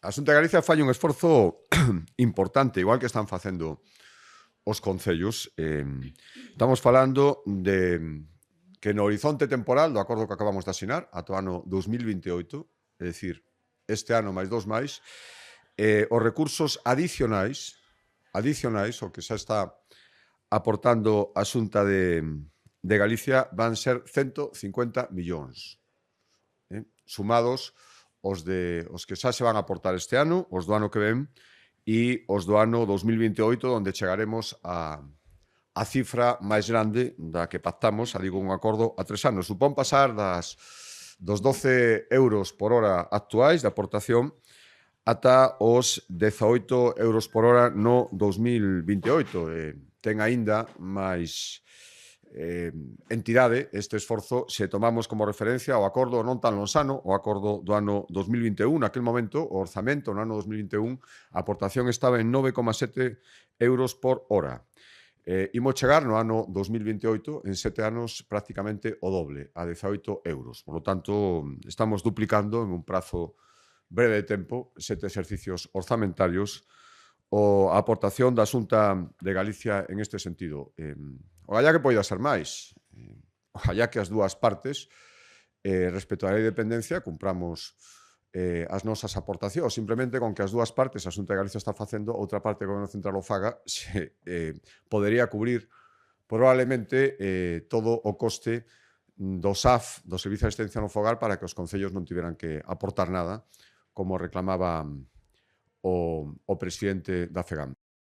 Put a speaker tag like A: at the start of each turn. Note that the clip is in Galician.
A: A Xunta de Galicia fai un esforzo importante, igual que están facendo os concellos. Estamos falando de que no horizonte temporal do acordo que acabamos de asinar ata o ano 2028, é dicir, este ano máis 2 máis, os recursos adicionais, o que xa está aportando a Xunta de Galicia, van ser 150 millóns. Sumados os que xa se van a aportar este ano, os do ano que ven e os do ano 2028, onde chegaremos a cifra máis grande da que pactamos, digo, un acordo a 3 anos. Supón pasar dos 12 euros por hora actuais de aportación ata os 18 euros por hora no 2028. Ten aínda máis entidade este esforzo se tomamos como referencia o acordo non tan lonsano, o acordo do ano 2021. Naquel momento, o orzamento no ano 2021, a aportación estaba en 9,7 euros por hora. Imos chegar no ano 2028, en 7 anos, prácticamente o doble, a 18 euros. Por lo tanto, estamos duplicando en un prazo breve de tempo, 7 exercicios orzamentarios, a aportación da Xunta de Galicia en este sentido. Ojalá que poida ser máis. Ojalá que as dúas partes, respecto á lei de dependencia, cumpramos as nosas aportacións. Simplemente con que as dúas partes, a Xunta de Galicia está facendo, outra parte que o Goberno Central o faga, se podería cubrir probablemente todo o coste do SAF, do Servicio de Asistencia no Fogar, para que os concellos non tiveran que aportar nada, como reclamaba o presidente da FEGAM.